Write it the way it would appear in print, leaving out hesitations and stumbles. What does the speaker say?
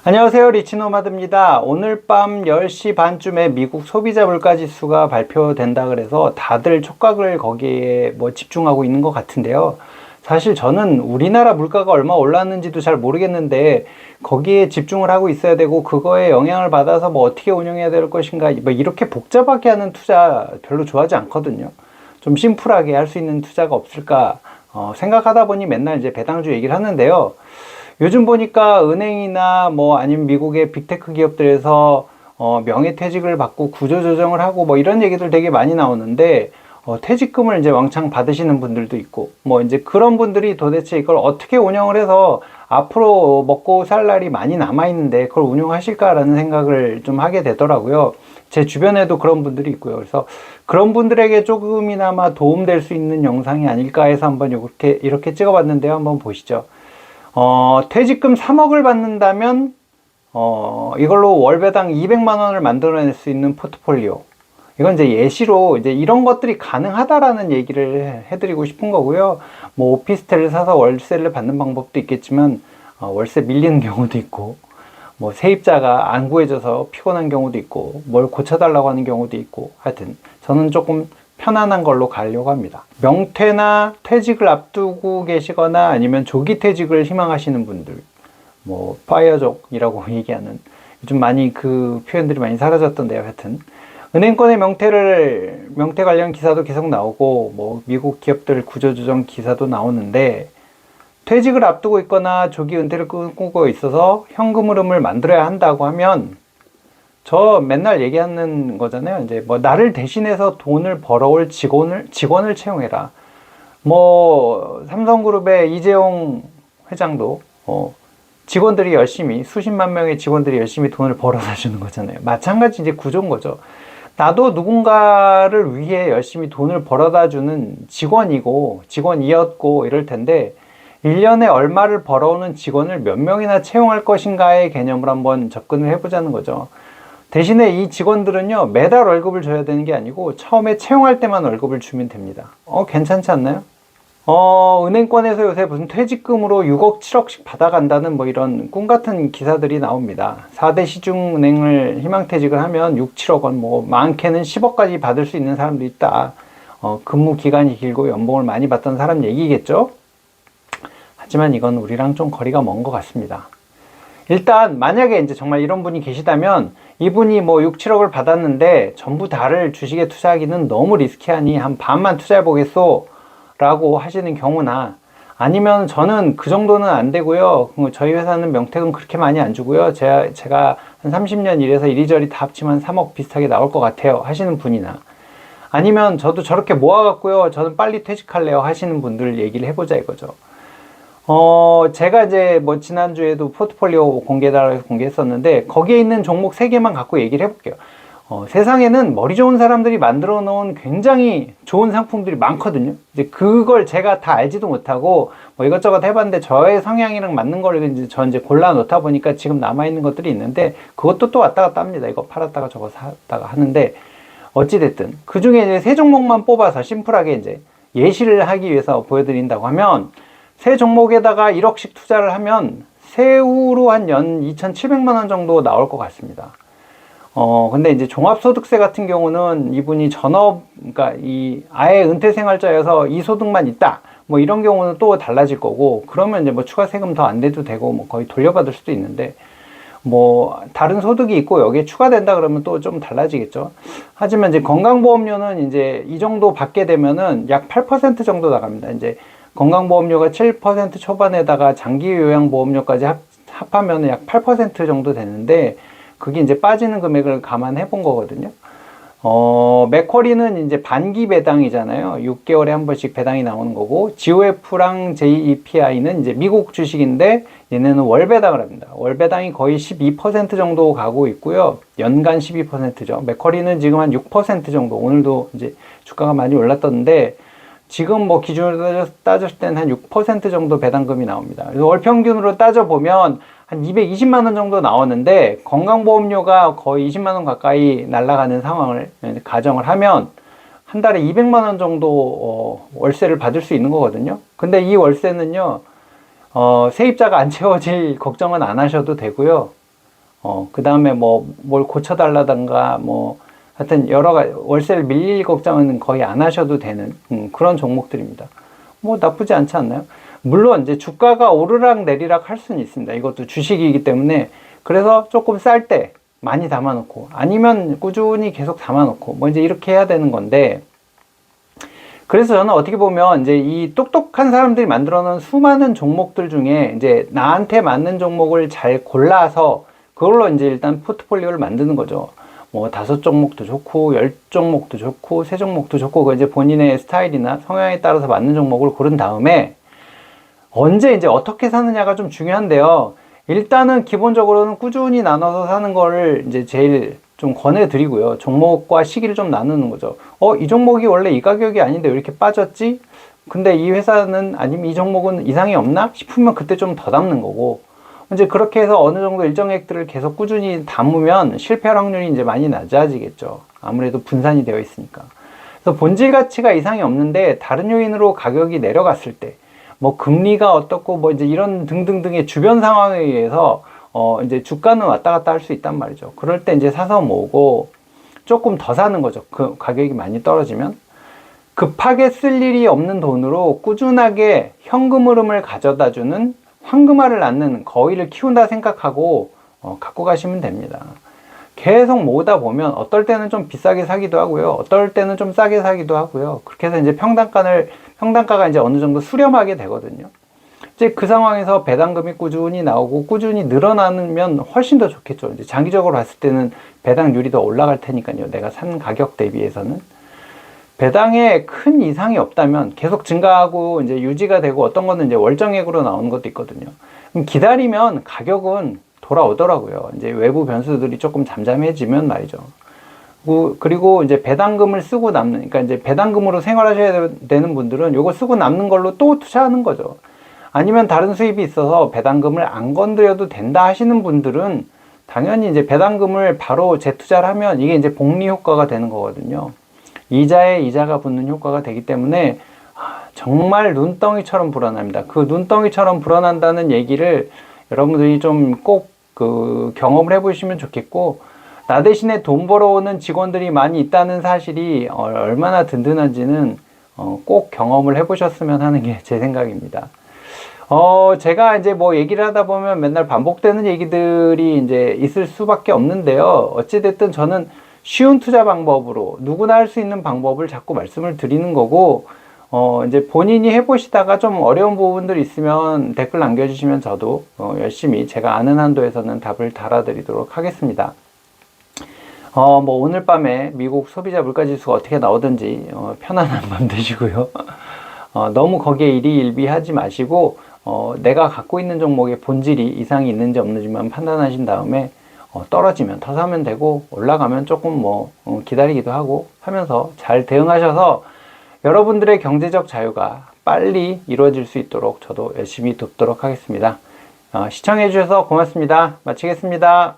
안녕하세요, 리치노마드입니다. 오늘 밤 10시 반쯤에 미국 소비자 물가지수가 발표된다 그래서 다들 촉각을 거기에 집중하고 있는 것 같은데요. 사실 저는 우리나라 물가가 얼마 올랐는지도 잘 모르겠는데 거기에 집중을 하고 있어야 되고 그거에 영향을 받아서 어떻게 운영해야 될 것인가 이렇게 복잡하게 하는 투자 별로 좋아하지 않거든요. 좀 심플하게 할 수 있는 투자가 없을까 생각하다 보니 맨날 이제 배당주 얘기를 하는데요. 요즘 보니까 은행이나 아니면 미국의 빅테크 기업들에서 명예퇴직을 받고 구조조정을 하고 이런 얘기들 되게 많이 나오는데 퇴직금을 이제 왕창 받으시는 분들도 있고 이제 그런 분들이 도대체 이걸 어떻게 운영을 해서 앞으로 먹고 살 날이 많이 남아 있는데 그걸 운영하실까라는 생각을 좀 하게 되더라고요. 제 주변에도 그런 분들이 있고요. 그래서 그런 분들에게 조금이나마 도움될 수 있는 영상이 아닐까 해서 한번 이렇게 찍어봤는데요. 한번 보시죠. 퇴직금 3억을 받는다면 이걸로 월배당 200만 원을 만들어낼 수 있는 포트폴리오. 이건 이제 예시로 이제 이런 것들이 가능하다라는 얘기를 해드리고 싶은 거고요. 오피스텔을 사서 월세를 받는 방법도 있겠지만 월세 밀리는 경우도 있고 세입자가 안 구해져서 피곤한 경우도 있고 뭘 고쳐달라고 하는 경우도 있고 하여튼 저는 조금 편안한 걸로 가려고 합니다. 명퇴나 퇴직을 앞두고 계시거나 아니면 조기 퇴직을 희망하시는 분들, 파이어족이라고 얘기하는 요즘 많이 그 표현들이 많이 사라졌던데요. 하여튼 은행권의 명퇴 관련 기사도 계속 나오고 미국 기업들 구조조정 기사도 나오는데 퇴직을 앞두고 있거나 조기 은퇴를 꿈꾸고 있어서 현금 흐름을 만들어야 한다고 하면 저 맨날 얘기하는 거잖아요. 이제 나를 대신해서 돈을 벌어올 직원을 채용해라. 삼성그룹의 이재용 회장도 직원들이 열심히 수십만 명의 직원들이 열심히 돈을 벌어다 주는 거잖아요. 마찬가지 이제 구조인 거죠. 나도 누군가를 위해 열심히 돈을 벌어다 주는 직원이었고 이럴 텐데 1년에 얼마를 벌어오는 직원을 몇 명이나 채용할 것인가의 개념으로 한번 접근을 해보자는 거죠. 대신에 이 직원들은요, 매달 월급을 줘야 되는 게 아니고 처음에 채용할 때만 월급을 주면 됩니다. 괜찮지 않나요? 은행권에서 요새 무슨 퇴직금으로 6억, 7억씩 받아간다는 이런 꿈 같은 기사들이 나옵니다. 4대 시중은행을 희망퇴직을 하면 6, 7억 원, 많게는 10억까지 받을 수 있는 사람도 있다. 근무 기간이 길고 연봉을 많이 받던 사람 얘기겠죠? 하지만 이건 우리랑 좀 거리가 먼 것 같습니다. 일단 만약에 이제 정말 이런 분이 계시다면 이분이 6, 7억을 받았는데 전부 다를 주식에 투자하기는 너무 리스키하니 한 반만 투자해 보겠소 라고 하시는 경우나 아니면 저는 그 정도는 안 되고요. 저희 회사는 명퇴금 그렇게 많이 안 주고요. 제가 한 30년 일해서 이리저리 다 합치면 3억 비슷하게 나올 것 같아요 하시는 분이나 아니면 저도 저렇게 모아갖고요. 저는 빨리 퇴직할래요 하시는 분들 얘기를 해보자 이거죠. 제가 이제 지난주에도 포트폴리오 공개해달라고 해서 공개했었는데 거기에 있는 종목 3개만 갖고 얘기를 해볼게요. 세상에는 머리 좋은 사람들이 만들어 놓은 굉장히 좋은 상품들이 많거든요. 이제 그걸 제가 다 알지도 못하고 이것저것 해봤는데 저의 성향이랑 맞는 걸 이제 골라 놓다 보니까 지금 남아있는 것들이 있는데 그것도 또 왔다 갔다 합니다. 이거 팔았다가 저거 샀다가 하는데 어찌됐든 그 중에 이제 3종목만 뽑아서 심플하게 이제 예시를 하기 위해서 보여드린다고 하면 세 종목에다가 1억씩 투자를 하면 세후로 한 연 2,700만 원 정도 나올 것 같습니다. 근데 이제 종합소득세 같은 경우는 이분이 그러니까 아예 은퇴생활자여서 이 소득만 있다. 이런 경우는 또 달라질 거고, 그러면 이제 추가 세금 더 안 내도 되고, 거의 돌려받을 수도 있는데, 다른 소득이 있고 여기에 추가된다 그러면 또 좀 달라지겠죠. 하지만 이제 건강보험료는 이제 이 정도 받게 되면은 약 8% 정도 나갑니다. 이제 건강보험료가 7% 초반에다가 장기요양보험료까지 합하면 약 8% 정도 되는데, 그게 이제 빠지는 금액을 감안해 본 거거든요. 맥쿼리는 이제 반기 배당이잖아요. 6개월에 한 번씩 배당이 나오는 거고, GOF랑 JEPI는 이제 미국 주식인데, 얘네는 월 배당을 합니다. 월 배당이 거의 12% 정도 가고 있고요. 연간 12%죠. 맥쿼리는 지금 한 6% 정도, 오늘도 이제 주가가 많이 올랐던데, 지금 기준으로 따졌을 때는 한 6% 정도 배당금이 나옵니다. 그래서 월 평균으로 따져보면 한 220만 원 정도 나오는데 건강보험료가 거의 20만 원 가까이 날아가는 상황을 가정을 하면 한 달에 200만 원 정도 월세를 받을 수 있는 거거든요. 근데 이 월세는요, 세입자가 안 채워질 걱정은 안 하셔도 되고요. 그 다음에 뭐 뭘 고쳐달라던가 뭐 하여튼 여러 가지 월세를 밀릴 걱정은 거의 안 하셔도 되는 그런 종목들입니다. 뭐 나쁘지 않지 않나요? 물론 이제 주가가 오르락 내리락 할 수는 있습니다. 이것도 주식이기 때문에. 그래서 조금 쌀 때 많이 담아놓고 아니면 꾸준히 계속 담아놓고 뭐 이제 이렇게 해야 되는 건데, 그래서 저는 어떻게 보면 이제 이 똑똑한 사람들이 만들어 놓은 수많은 종목들 중에 이제 나한테 맞는 종목을 잘 골라서 그걸로 이제 일단 포트폴리오를 만드는 거죠. 뭐 5종목도 좋고 10종목도 좋고 3종목도 좋고 그 이제 본인의 스타일이나 성향에 따라서 맞는 종목을 고른 다음에 언제 이제 어떻게 사느냐가 좀 중요한데요. 일단은 기본적으로는 꾸준히 나눠서 사는 거를 이제 제일 좀 권해드리고요. 종목과 시기를 좀 나누는 거죠. 이 종목이 원래 이 가격이 아닌데 왜 이렇게 빠졌지? 근데 이 회사는 아니면 이 종목은 이상이 없나 싶으면 그때 좀 더 담는 거고, 이제 그렇게 해서 어느 정도 일정액들을 계속 꾸준히 담으면 실패 확률이 이제 많이 낮아지겠죠. 아무래도 분산이 되어 있으니까. 그래서 본질 가치가 이상이 없는데 다른 요인으로 가격이 내려갔을 때, 뭐 금리가 어떻고 뭐 이제 이런 등등등의 주변 상황에 의해서 이제 주가는 왔다 갔다 할 수 있단 말이죠. 그럴 때 이제 사서 모으고 조금 더 사는 거죠. 그 가격이 많이 떨어지면. 급하게 쓸 일이 없는 돈으로 꾸준하게 현금 흐름을 가져다 주는 황금알을 낳는 거위를 키운다 생각하고 갖고 가시면 됩니다. 계속 모으다 보면 어떨 때는 좀 비싸게 사기도 하고요. 어떨 때는 좀 싸게 사기도 하고요. 그렇게 해서 이제 평단가가 이제 어느 정도 수렴하게 되거든요. 이제 그 상황에서 배당금이 꾸준히 나오고 꾸준히 늘어나면 훨씬 더 좋겠죠. 이제 장기적으로 봤을 때는 배당률이 더 올라갈 테니까요. 내가 산 가격 대비해서는. 배당에 큰 이상이 없다면 계속 증가하고 이제 유지가 되고 어떤 거는 이제 월정액으로 나오는 것도 있거든요. 그럼 기다리면 가격은 돌아오더라고요. 이제 외부 변수들이 조금 잠잠해지면 말이죠. 그리고 이제 배당금을 쓰고 남는, 그러니까 이제 배당금으로 생활하셔야 되는 분들은 요거 쓰고 남는 걸로 또 투자하는 거죠. 아니면 다른 수입이 있어서 배당금을 안 건드려도 된다 하시는 분들은 당연히 이제 배당금을 바로 재투자를 하면 이게 이제 복리 효과가 되는 거거든요. 이자에 이자가 붙는 효과가 되기 때문에 정말 눈덩이처럼 불어납니다. 그 눈덩이처럼 불어난다는 얘기를 여러분들이 좀 꼭 경험을 해보시면 좋겠고, 나 대신에 돈 벌어오는 직원들이 많이 있다는 사실이 얼마나 든든한지는 꼭 경험을 해보셨으면 하는 게 제 생각입니다. 제가 이제 뭐 얘기를 하다 보면 맨날 반복되는 얘기들이 이제 있을 수밖에 없는데요. 어찌됐든 저는 쉬운 투자 방법으로 누구나 할 수 있는 방법을 자꾸 말씀을 드리는 거고, 이제 본인이 해보시다가 좀 어려운 부분들이 있으면 댓글 남겨주시면 저도 열심히 제가 아는 한도에서는 답을 달아드리도록 하겠습니다. 뭐 오늘 밤에 미국 소비자 물가지수가 어떻게 나오든지 편안한 밤 되시고요. 너무 거기에 일희일비하지 마시고 내가 갖고 있는 종목의 본질이 이상이 있는지 없는지만 판단하신 다음에 떨어지면 더 사면 되고 올라가면 조금 기다리기도 하고 하면서 잘 대응하셔서 여러분들의 경제적 자유가 빨리 이루어질 수 있도록 저도 열심히 돕도록 하겠습니다. 시청해 주셔서 고맙습니다. 마치겠습니다.